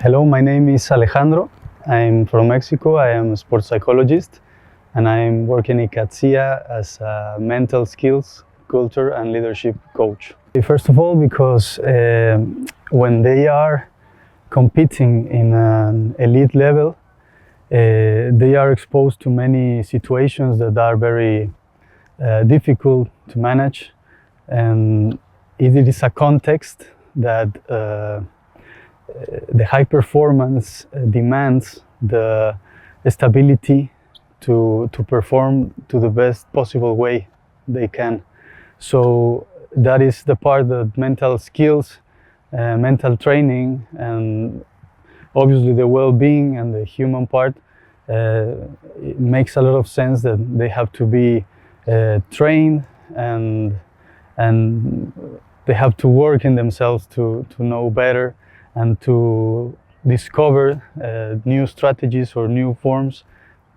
Hello, my name is Alejandro. I'm from Mexico. I am a sports psychologist and I'm working in القادسية as a mental skills, culture and leadership coach. First of all, because when they are competing in an elite level, they are exposed to many situations that are very difficult to manage, and it is a context that the high performance demands the stability to perform to the best possible way they can. So that is the part that mental skills, mental training, and obviously the well-being and the human part, it makes a lot of sense that they have to be trained and they have to work in themselves to know better and to discover new strategies or new forms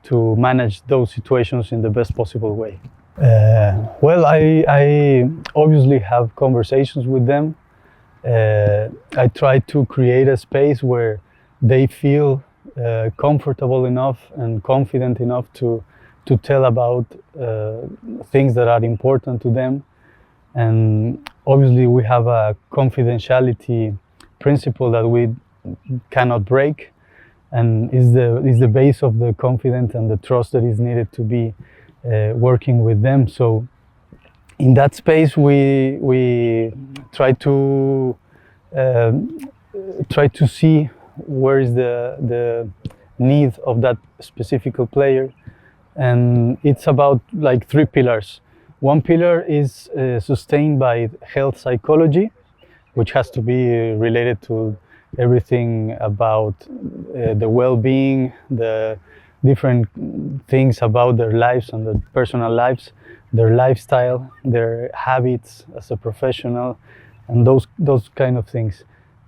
to manage those situations in the best possible way. Well, I obviously have conversations with them. I try to create a space where they feel comfortable enough and confident enough to tell about things that are important to them. And obviously we have a confidentiality principle that we cannot break, and is the base of the confidence and the trust that is needed to be working with them. So in that space we try to see where is the need of that specific player, and it's about like three pillars. One pillar is sustained by health psychology, which has to be related to everything about the well-being, the different things about their lives and their personal lives, their lifestyle, their habits as a professional, and those kind of things.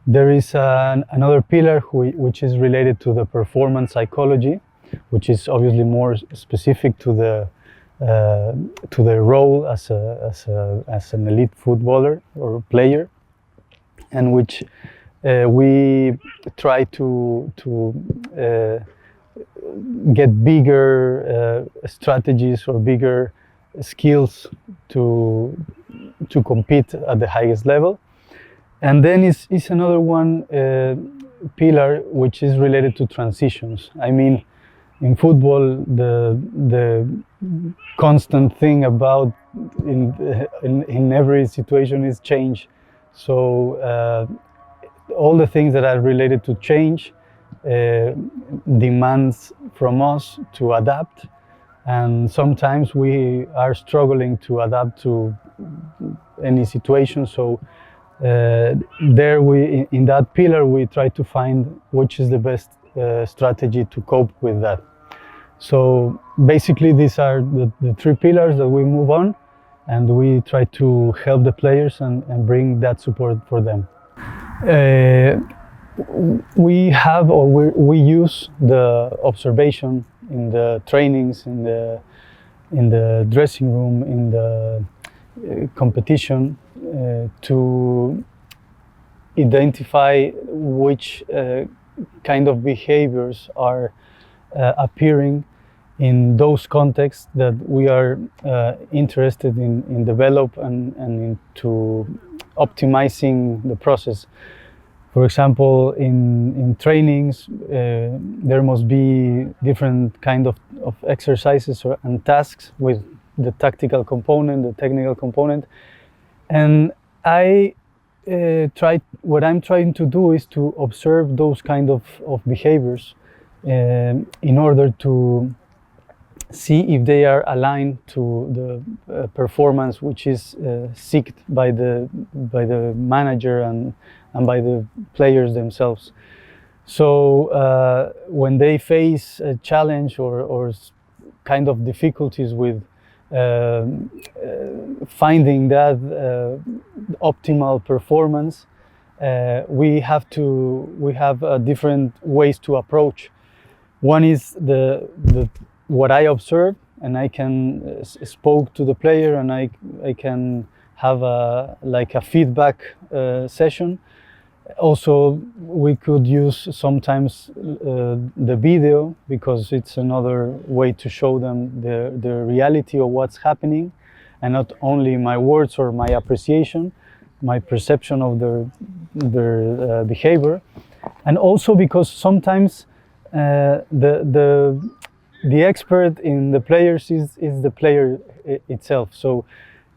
There is another pillar which is related to the performance psychology, which is obviously more specific to the role as an elite footballer or player, and which we try to get bigger strategies or bigger skills to compete at the highest level. And then is another one pillar which is related to transitions. I mean, in football, the constant thing about in every situation is change. So all the things that are related to change demands from us to adapt, and sometimes we are struggling to adapt to any situation. So there in that pillar we try to find which is the best strategy to cope with that. So basically these are the three pillars that we move on, and we try to help the players and bring that support for them. We use the observation in the trainings, in the dressing room, in the competition, to identify which kind of behaviors are appearing in those contexts that we are interested in develop and into optimizing the process. For example, in trainings, there must be different kind of exercises and tasks with the tactical component, the technical component, and what I'm trying to do is to observe those kind of behaviors in order to see if they are aligned to the performance which is sought by the manager and by the players themselves. So when they face a challenge or kind of difficulties with finding that optimal performance, we have different ways to approach. One is what I observe, and I can spoke to the player, and I can have a feedback session, Also, we could use sometimes the video, because it's another way to show them the reality of what's happening, and not only my words or my appreciation, my perception of their behavior. And also because sometimes the expert in the players is the player itself. So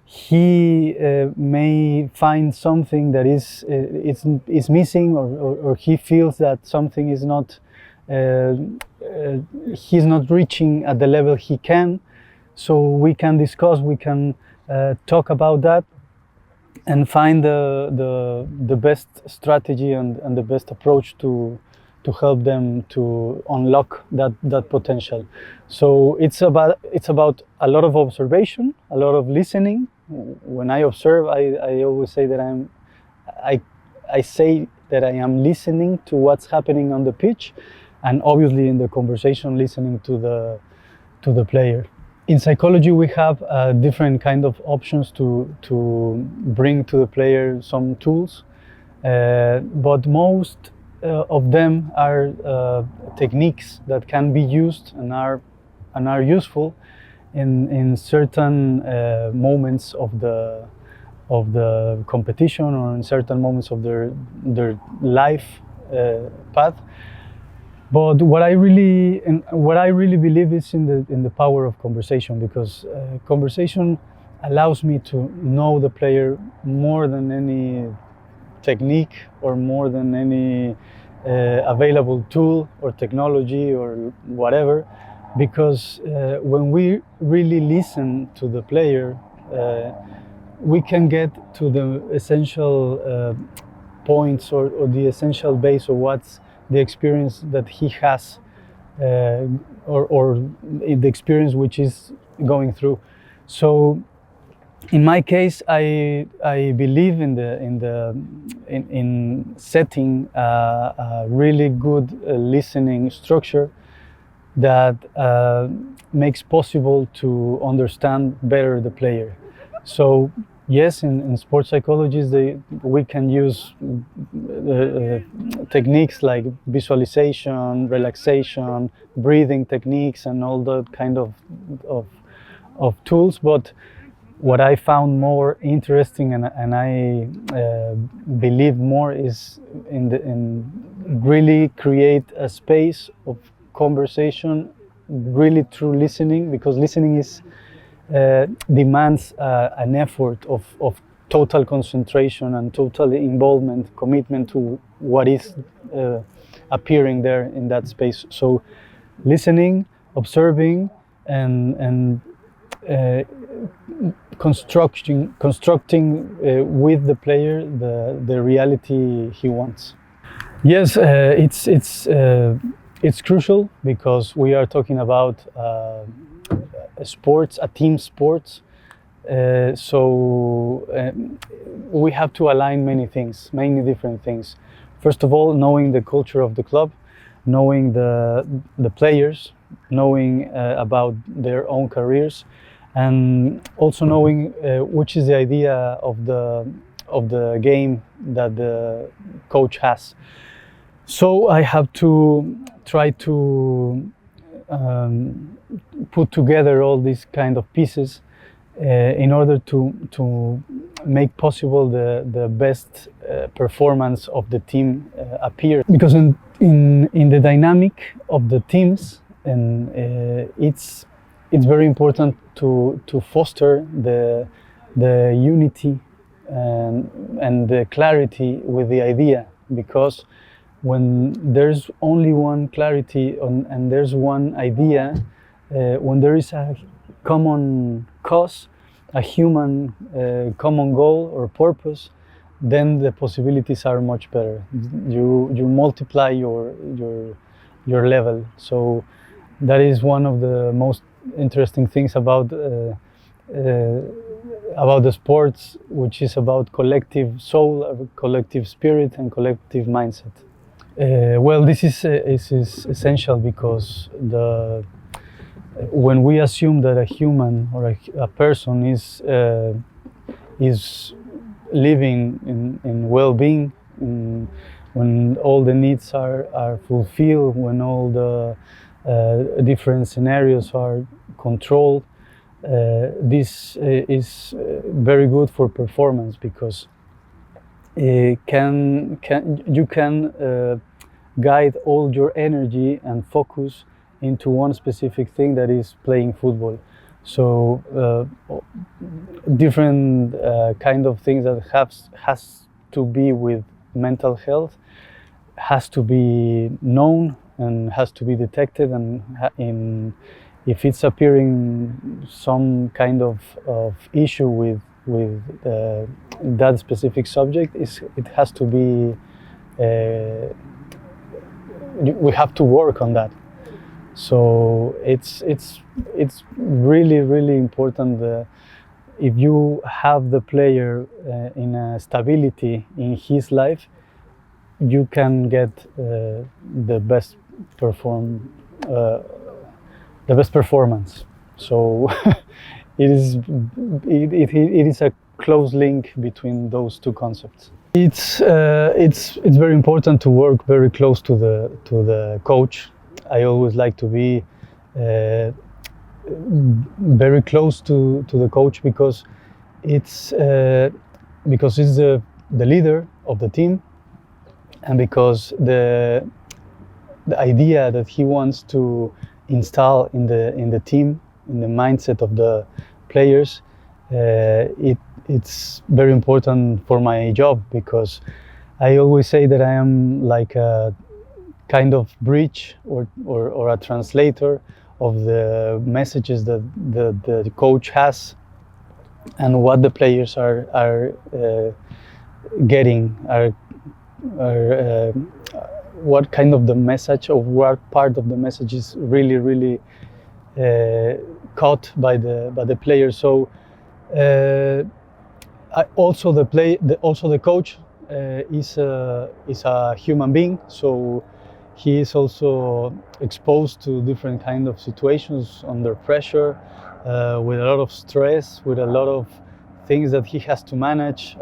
he may find something that is missing, or he feels that something is not, he's not reaching at the level he can. So we can discuss, we can talk about that, and find the best strategy and the best approach to help them to unlock that potential. So it's about a lot of observation, a lot of listening. When I observe, I always say that I say that I am listening to what's happening on the pitch, and obviously in the conversation, listening to the player. In psychology, we have different kind of options to bring to the player some tools, but most of them are techniques that can be used and are useful in certain moments of the competition, or in certain moments of their life path. But what I really believe is in the power of conversation, because conversation allows me to know the player more than any technique, or more than any available tool or technology or whatever. Because when we really listen to the player, we can get to the essential points, or the essential base of what's the experience that he has, or the experience which is going through. So in my case, I believe in setting a really good listening structure that makes possible to understand better the player. So yes, in sports psychology, we can use techniques like visualization, relaxation, breathing techniques, and all that kind of tools. But what I found more interesting, and I believe more, is in really create a space of conversation, really through listening, because listening demands an effort of total concentration and total involvement, commitment to what is appearing there in that space. So listening, observing, and constructing with the player the reality he wants. Yes, it's crucial, because we are talking about sports, a team sports. So we have to align many different things. First of all, knowing the culture of the club, knowing the players, knowing about their own careers, and also knowing which is the idea of the game that the coach has. So I have to try to put together all these kind of pieces in order to make possible the best performance of the team appear. Because in the dynamic of the teams, and it's very important to foster the unity and the clarity with the idea, because when there's only one clarity and there's one idea, when there is a common cause, a human common goal or purpose, then the possibilities are much better. You multiply your level. So that is one of the most interesting things about the sports, which is about collective soul, collective spirit, and collective mindset. Well, this is essential, because when we assume that a human or a person is living in well-being, when all the needs are fulfilled, when all the different scenarios are controlled. This is very good for performance, because you can guide all your energy and focus into one specific thing, that is playing football. So different kind of things that has to be with mental health has to be known and has to be detected, and if it's appearing some kind of issue with that specific subject, it has to be we have to work on that. So it's really important. If you have the player in a stability in his life, you can get the best performance. So it is a close link between those two concepts. It's very important to work very close to the coach. I always like to be very close to the coach, because it's the leader of the team, and because the idea that he wants to install in the team, in the mindset of the players, it's very important for my job, because I always say that I am like a kind of bridge or a translator of the messages that the coach has, and what the players are getting, what kind of the message, or what part of the message is really caught by the players. So also the coach is a human being, so he is also exposed to different kind of situations under pressure, with a lot of stress, with a lot of things that he has to manage,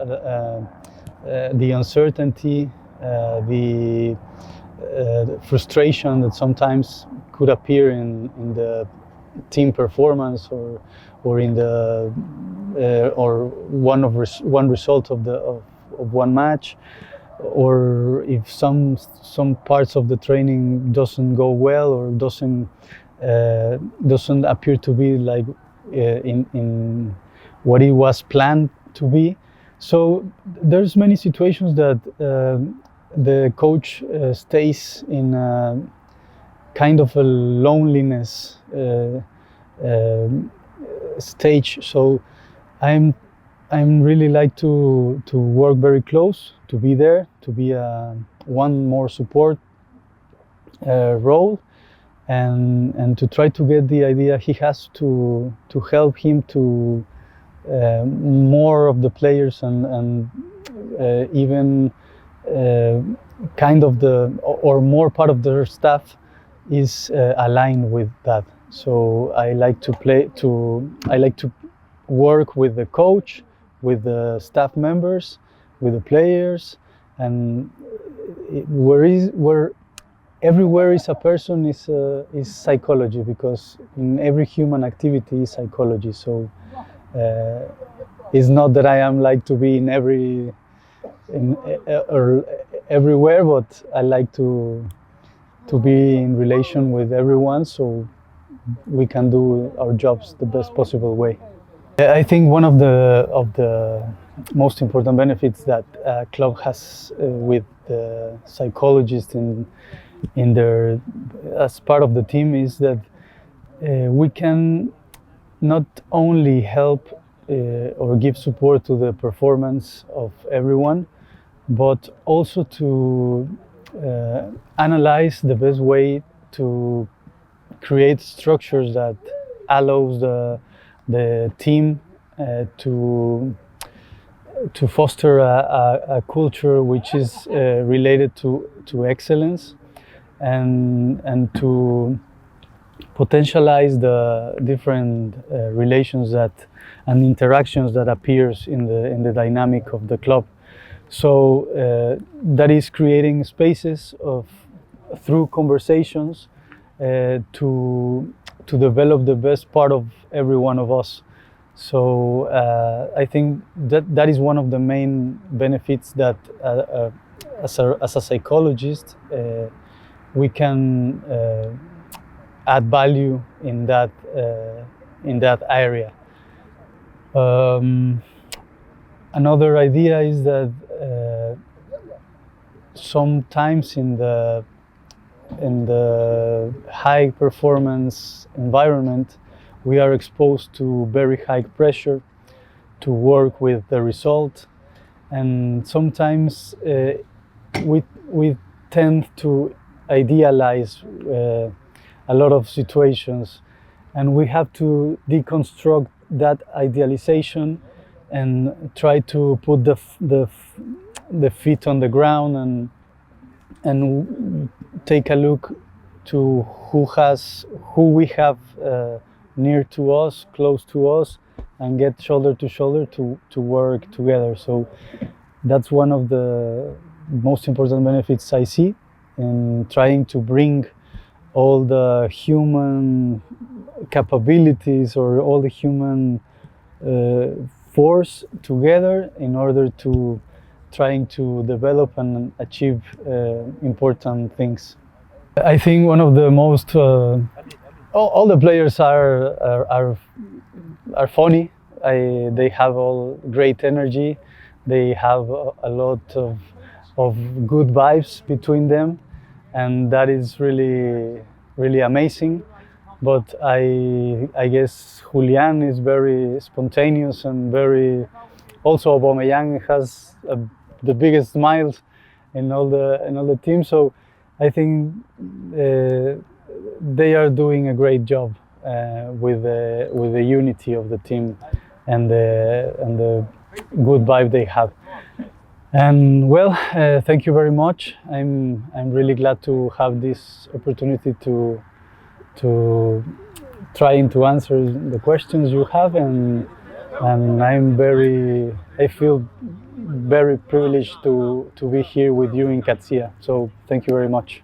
the uncertainty, the frustration that sometimes could appear in the team performance, or in the or one result of one match, or if some parts of the training doesn't go well, or doesn't appear to be like in what it was planned to be. So there's many situations that the coach stays in a kind of a loneliness stage. So I'm really like to work very close, to be there, to be one more support role, and to try to get the idea he has to help him to more of the players, and even kind of or more part of their staff is aligned with that. So I like to work with the coach, with the staff members, with the players, and where everywhere is a person is psychology, because in every human activity is psychology. So it's not that I am like to be or everywhere, but I like to be in relation with everyone, so we can do our jobs the best possible way. I think one of the most important benefits that a club has with the psychologist in their as part of the team is that we can not only help or give support to the performance of everyone, but also to analyze the best way to create structures that allows the team to foster a culture which is related to excellence, and to potentialize the different relations and interactions that appears in the dynamic of the club. So that is creating spaces through conversations to develop the best part of every one of us. So I think that is one of the main benefits that as a psychologist we can add value in that area. Another idea is that sometimes in the high performance environment we are exposed to very high pressure to work with the result, and sometimes we tend to idealize a lot of situations, and we have to deconstruct that idealization and try to put the feet on the ground and take a look to who we have near to us, close to us, and get shoulder to shoulder to work together. So that's one of the most important benefits I see in trying to bring all the human capabilities or all the human force together in order to trying to develop and achieve important things. I think one of the most all the players are funny. They have all great energy. They have a lot of good vibes between them, and that is really amazing. But I guess Julian is very spontaneous and very. Also, Aubameyang has the biggest smiles in all the team. So I think they are doing a great job with the unity of the team and the good vibe they have. And well, thank you very much. I'm really glad to have this opportunity to trying to answer the questions you have, and I feel very privileged to be here with you in Qadsiya. So thank you very much.